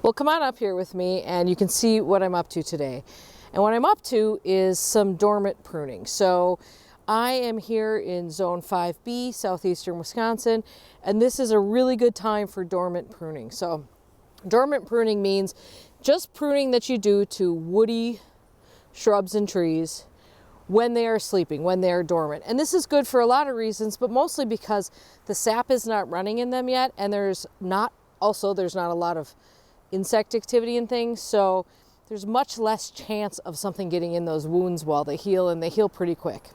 Well, come on up here with me and you can see what I'm up to today. And what I'm up to is some dormant pruning. So I am here in zone 5B, southeastern Wisconsin, and this is a really good time for dormant pruning. So dormant pruning means just pruning that you do to woody shrubs and trees when they are sleeping, when they are dormant. And this is good for a lot of reasons, but mostly because the sap is not running in them yet, and there's not a lot of insect activity and things, so there's much less chance of something getting in those wounds while they heal, and they heal pretty quick.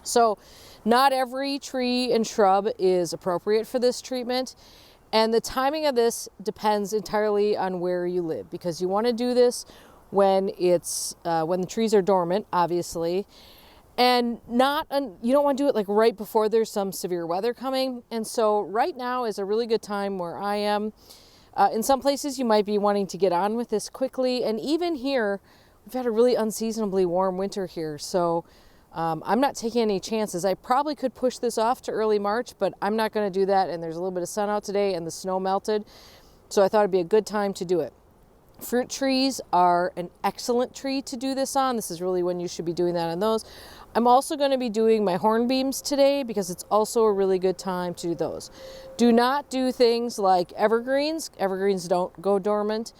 So not every tree and shrub is appropriate for this treatment, and the timing of this depends entirely on where you live, because you want to do this when the trees are dormant, obviously, and you don't want to do it like right before there's some severe weather coming. And so right now is a really good time where I am. In some places you might be wanting to get on with this quickly, and even here we've had a really unseasonably warm winter here, so I'm not taking any chances. I probably could push this off to early March, but I'm not going to do that, and there's a little bit of sun out today and the snow melted, so I thought it'd be a good time to do it. Fruit trees are an excellent tree to do this on. This is really when you should be doing that on those. I'm also going to be doing my hornbeams today because it's also a really good time to do those. Do not do things like evergreens. Evergreens don't go dormant.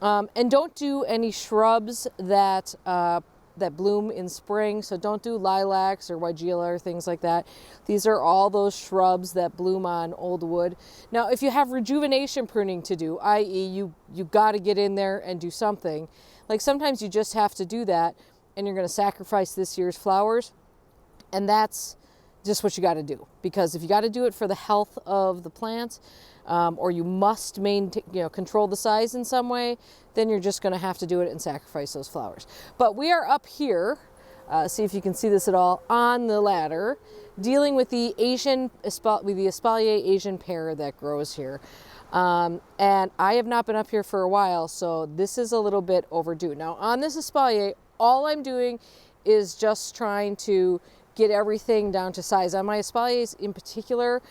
And don't do any shrubs that bloom in spring. So don't do lilacs or weigela or things like that. These are all those shrubs that bloom on old wood. Now, if you have rejuvenation pruning to do, i.e. you got to get in there and do something, like sometimes you just have to do that, and you're going to sacrifice this year's flowers, and that's just what you got to do. Because if you got to do it for the health of the plant, or you must control the size in some way, then you're just going to have to do it and sacrifice those flowers. But we are up here, see if you can see this at all, on the ladder, dealing with the espalier Asian pear that grows here. And I have not been up here for a while, so this is a little bit overdue. Now on this espalier, all I'm doing is just trying to get everything down to size. On my espaliers in particular,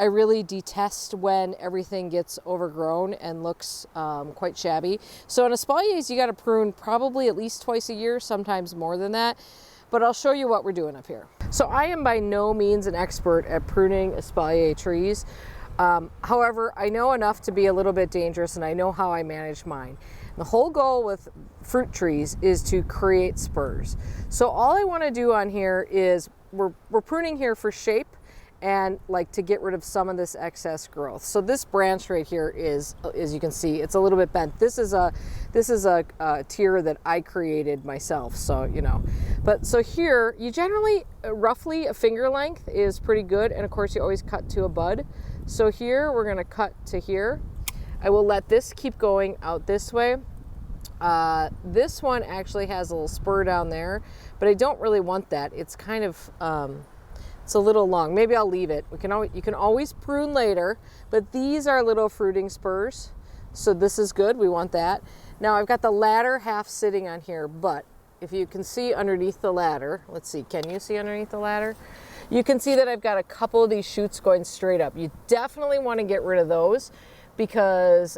I really detest when everything gets overgrown and looks quite shabby. So on espaliers, you got to prune probably at least twice a year, sometimes more than that. But I'll show you what we're doing up here. So I am by no means an expert at pruning espalier trees. However, I know enough to be a little bit dangerous, and I know how I manage mine. The whole goal with fruit trees is to create spurs. So all I want to do on here is we're pruning here for shape and like to get rid of some of this excess growth. So this branch right here is, as you can see, it's a little bit bent. This is a tier that I created myself, so But so here, you generally, roughly a finger length is pretty good, and of course you always cut to a bud. So here we're going to cut to here. I will let this keep going out this way. This one actually has a little spur down there, but I don't really want that. It's kind of, it's a little long. Maybe I'll leave it. You can always prune later, but these are little fruiting spurs. So this is good. We want that. Now I've got the ladder half sitting on here, but if you can see underneath the ladder, let's see, can you see underneath the ladder? You can see that I've got a couple of these shoots going straight up. You definitely want to get rid of those, because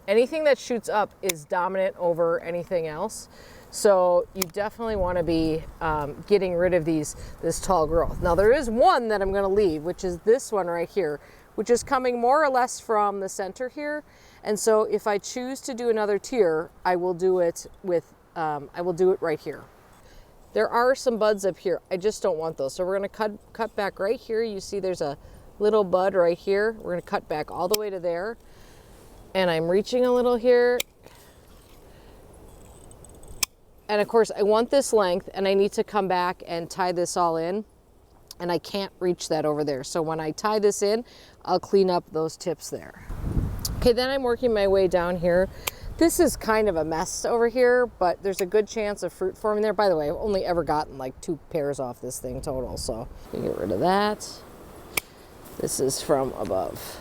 anything that shoots up is dominant over anything else. So you definitely want to be getting rid of this tall growth. Now there is one that I'm going to leave, which is this one right here, which is coming more or less from the center here. And so if I choose to do another tier, I will do it right here. There are some buds up here. I just don't want those. So we're going to cut back right here. You see there's a little bud right here. We're going to cut back all the way to there. And I'm reaching a little here. And of course I want this length, and I need to come back and tie this all in, and I can't reach that over there. So when I tie this in, I'll clean up those tips there. Okay, then I'm working my way down here. This is kind of a mess over here, but there's a good chance of fruit forming there. By the way, I've only ever gotten like 2 pears off this thing total, so get rid of that. This is from above.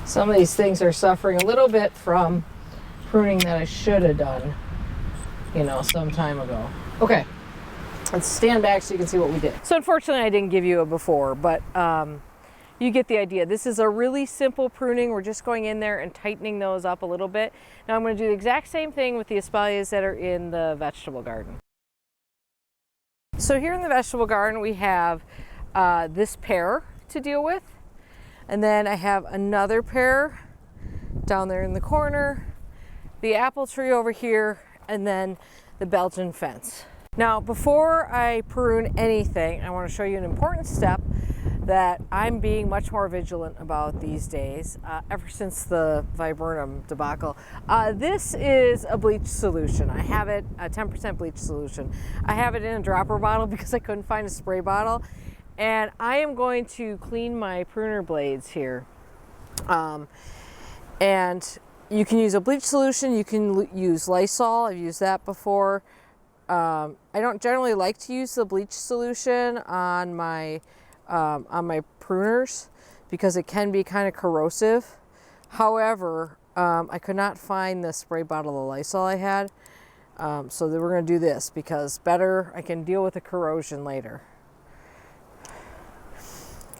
Some of these things are suffering a little bit from pruning that I should have done, some time ago. Okay, Let's stand back so you can see what we did. So unfortunately I didn't give you a before, but you get the idea. This is a really simple pruning. We're just going in there and tightening those up a little bit. Now I'm going to do the exact same thing with the espaliers that are in the vegetable garden. So here in the vegetable garden we have this pear to deal with, and then I have another pear down there in the corner, the apple tree over here, and then the Belgian fence. Now, before I prune anything, I want to show you an important step that I'm being much more vigilant about these days, ever since the viburnum debacle. This is a bleach solution. I have it, a 10% bleach solution. I have it in a dropper bottle because I couldn't find a spray bottle. And I am going to clean my pruner blades here. And you can use a bleach solution, you can use Lysol, I've used that before. I don't generally like to use the bleach solution on my pruners because it can be kind of corrosive. However, I could not find the spray bottle of Lysol I had, so we're going to do this because better I can deal with the corrosion later.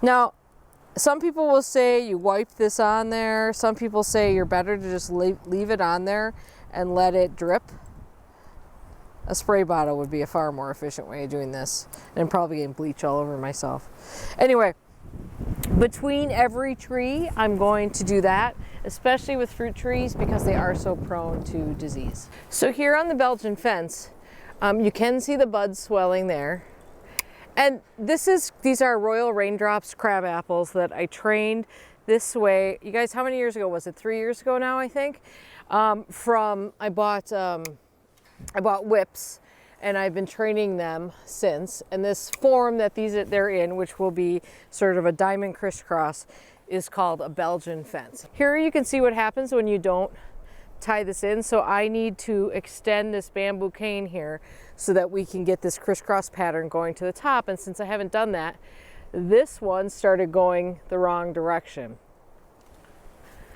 Now, some people will say you wipe this on there. Some people say you're better to just leave it on there and let it drip. A spray bottle would be a far more efficient way of doing this, and probably getting bleach all over myself. Anyway, between every tree, I'm going to do that, especially with fruit trees because they are so prone to disease. So here on the Belgian fence, you can see the buds swelling there. And these are Royal Raindrops crab apples that I trained this way. You guys, how many years ago was it? 3 years ago now, I think. I bought whips, and I've been training them since. And this form that they're in, which will be sort of a diamond crisscross, is called a Belgian fence. Here you can see what happens when you don't tie this in. So I need to extend this bamboo cane here so that we can get this crisscross pattern going to the top. And since I haven't done that, this one started going the wrong direction.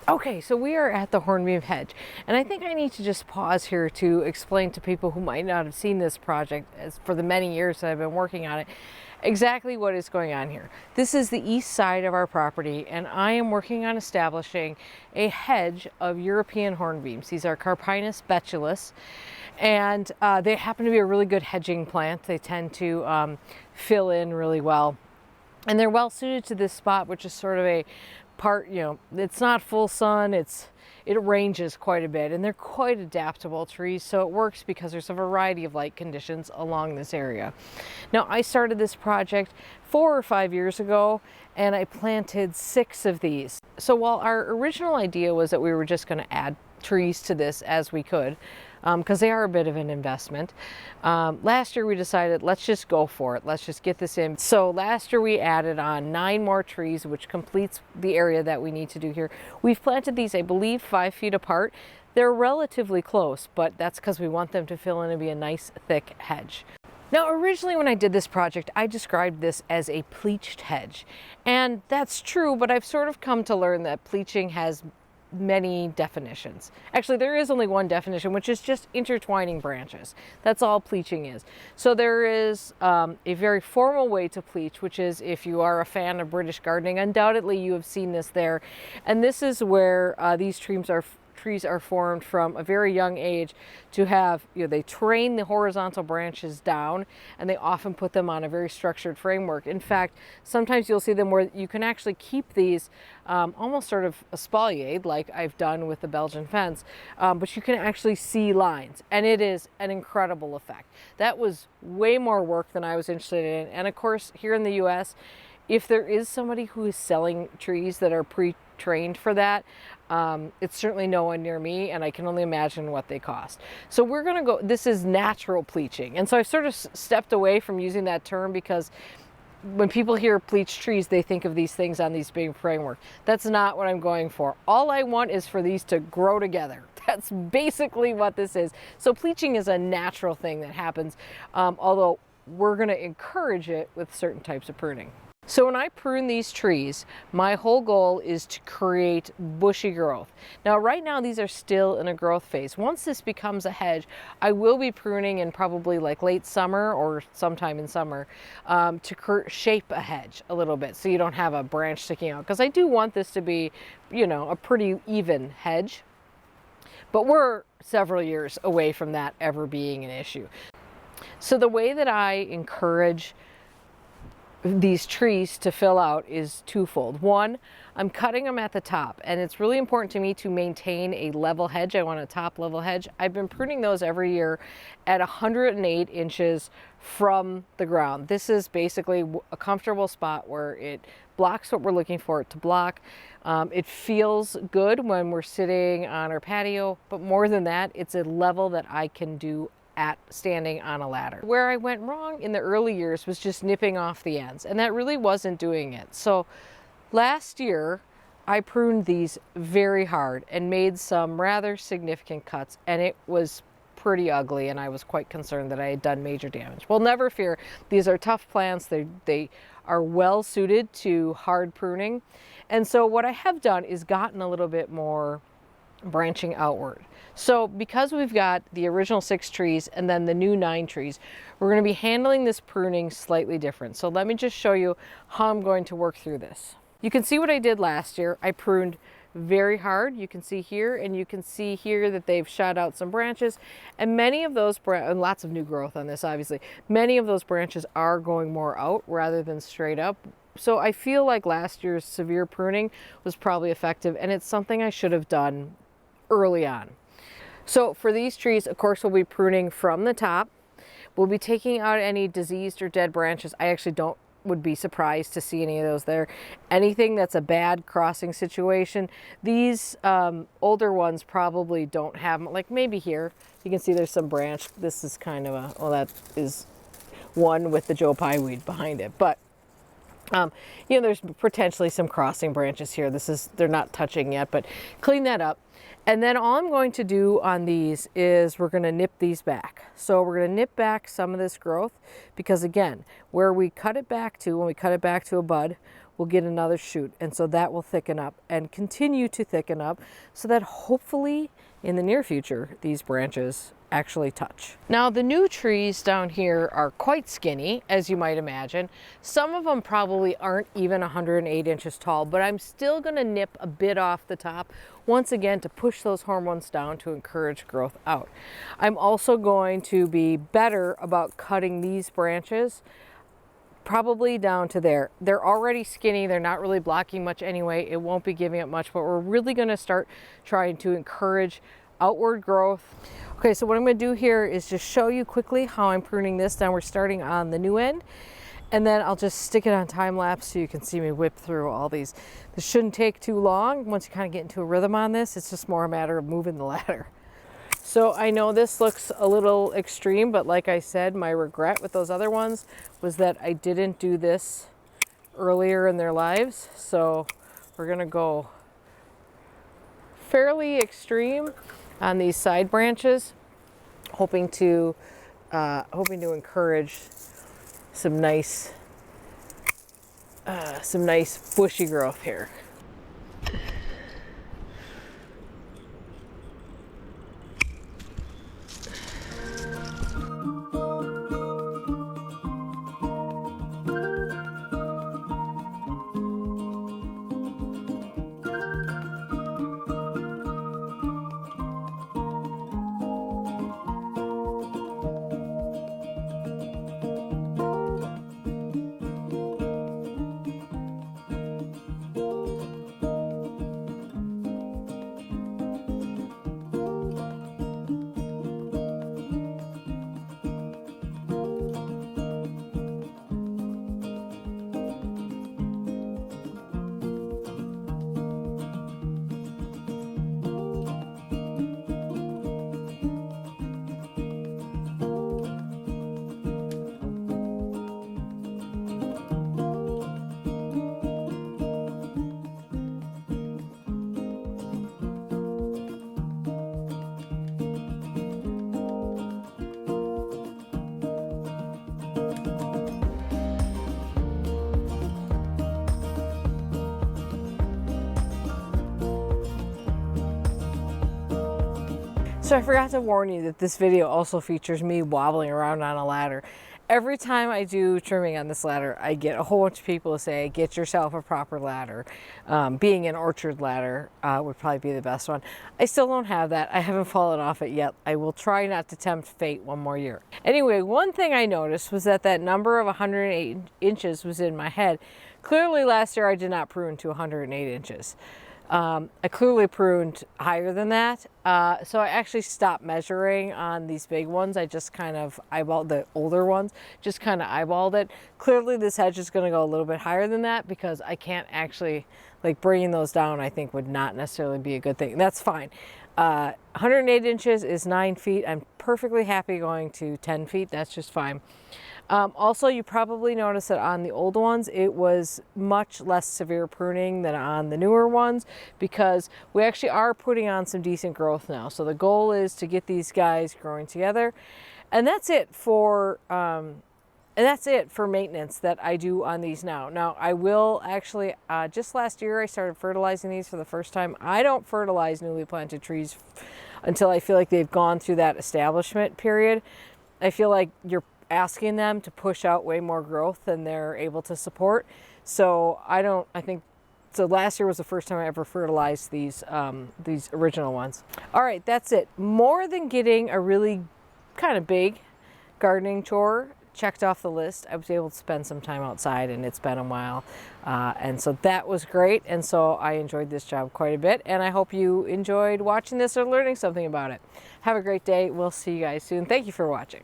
Okay, so we are at the hornbeam hedge, and I think I need to just pause here to explain to people who might not have seen this project for the many years that I've been working on it, exactly what is going on here. This is the east side of our property, and I am working on establishing a hedge of European hornbeams. These are Carpinus betulus, and they happen to be a really good hedging plant. They tend to fill in really well, and they're well suited to this spot, which is sort of a part, you know, it's not full sun, it ranges quite a bit, and they're quite adaptable trees, so it works because there's a variety of light conditions along this area. Now, I started this project 4 or 5 years ago, and I planted 6 of these. So while our original idea was that we were just going to add trees to this as we could, because they are a bit of an investment. Last year we decided, let's just go for it. Let's just get this in. So last year we added on 9 more trees, which completes the area that we need to do here. We've planted these, I believe, 5 feet apart. They're relatively close, but that's because we want them to fill in and be a nice thick hedge. Now, originally when I did this project, I described this as a pleached hedge. And that's true, but I've sort of come to learn that pleaching has many definitions. Actually, there is only one definition, which is just intertwining branches. That's all pleaching is. So there is a very formal way to pleach, which is, if you are a fan of British gardening, undoubtedly you have seen this there. And this is where these trees are formed from a very young age to have, you know, they train the horizontal branches down, and they often put them on a very structured framework. In fact, sometimes you'll see them where you can actually keep these almost sort of espaliered, like I've done with the Belgian fence, but you can actually see lines, and it is an incredible effect. That was way more work than I was interested in. And of course, here in the US, if there is somebody who is selling trees that are pre-trained for that, it's certainly no one near me, and I can only imagine what they cost. So we're going to go, this is natural pleaching. And so I sort of stepped away from using that term because when people hear pleached trees, they think of these things on these big framework. That's not what I'm going for. All I want is for these to grow together. That's basically what this is. So pleaching is a natural thing that happens, although we're going to encourage it with certain types of pruning. So when I prune these trees, my whole goal is to create bushy growth. Now right now these are still in a growth phase. Once this becomes a hedge, I will be pruning in probably like late summer or sometime in summer to shape a hedge a little bit so you don't have a branch sticking out. Because I do want this to be, you know, a pretty even hedge. But we're several years away from that ever being an issue. So the way that I encourage these trees to fill out is twofold. One, I'm cutting them at the top, and it's really important to me to maintain a level hedge. I want a top level hedge. I've been pruning those every year at 108 inches from the ground. This is basically a comfortable spot where it blocks what we're looking for it to block. It feels good when we're sitting on our patio, but more than that, it's a level that I can do at standing on a ladder. Where I went wrong in the early years was just nipping off the ends, and that really wasn't doing it. So last year I pruned these very hard and made some rather significant cuts, and it was pretty ugly, and I was quite concerned that I had done major damage. Well, never fear, these are tough plants. They are well suited to hard pruning. And so what I have done is gotten a little bit more branching outward. So because we've got the original 6 trees and then the new 9 trees, we're going to be handling this pruning slightly different. So let me just show you how I'm going to work through this. You can see what I did last year. I pruned very hard. You can see here, and you can see here that they've shot out some branches, and many of those and lots of new growth on this, obviously. Many of those branches are going more out rather than straight up. So I feel like last year's severe pruning was probably effective, and it's something I should have done early on. So for these trees, of course, we'll be pruning from the top. We'll be taking out any diseased or dead branches. I actually would be surprised to see any of those there. Anything that's a bad crossing situation, these older ones probably don't have them. Like maybe here, you can see there's some branch. This is kind of a, well, that is one with the Joe Pye weed behind it. But you know, there's potentially some crossing branches here. They're not touching yet, but clean that up. And then all I'm going to do on these is we're going to nip these back. So we're going to nip back some of this growth because, again, where we cut it back to, when we cut it back to a bud, we'll get another shoot. And so that will thicken up and continue to thicken up so that hopefully in the near future, these branches actually touch. Now the new trees down here are quite skinny, as you might imagine. Some of them probably aren't even 108 inches tall, but I'm still going to nip a bit off the top once again to push those hormones down to encourage growth out. I'm also going to be better about cutting these branches probably down to there. They're already skinny. They're not really blocking much anyway. It won't be giving up much, but we're really going to start trying to encourage outward growth. Okay, so what I'm going to do here is just show you quickly how I'm pruning this. Now we're starting on the new end, and then I'll just stick it on time lapse so you can see me whip through all these. This shouldn't take too long. Once you kind of get into a rhythm on this, it's just more a matter of moving the ladder. So I know this looks a little extreme, but like I said, my regret with those other ones was that I didn't do this earlier in their lives. So we're going to go fairly extreme on these side branches, hoping to encourage some nice bushy growth here. So I forgot to warn you that this video also features me wobbling around on a ladder. Every time I do trimming on this ladder, I get a whole bunch of people to say, get yourself a proper ladder. Being an orchard ladder would probably be the best one. I still don't have that. I haven't fallen off it yet. I will try not to tempt fate one more year. Anyway, one thing I noticed was that that number of 108 inches was in my head. Clearly last year I did not prune to 108 inches. I clearly pruned higher than that, so I actually stopped measuring on these big ones. I just kind of eyeballed the older ones, just kind of eyeballed it. Clearly this hedge is going to go a little bit higher than that because I can't actually, like, bringing those down I think would not necessarily be a good thing. That's fine. 108 inches is 9 feet. I'm perfectly happy going to 10 feet. That's just fine. Also, you probably noticed that on the old ones, it was much less severe pruning than on the newer ones because we actually are putting on some decent growth now. So the goal is to get these guys growing together. And that's it for maintenance that I do on these now. Now, I will actually, just last year, I started fertilizing these for the first time. I don't fertilize newly planted trees until I feel like they've gone through that establishment period. I feel like you're asking them to push out way more growth than they're able to support. So so last year was the first time I ever fertilized these original ones. All right, that's it. More than getting a really kind of big gardening chore checked off the list, I was able to spend some time outside, and it's been a while. And so that was great. And so I enjoyed this job quite a bit, and I hope you enjoyed watching this or learning something about it. Have a great day. We'll see you guys soon. Thank you for watching.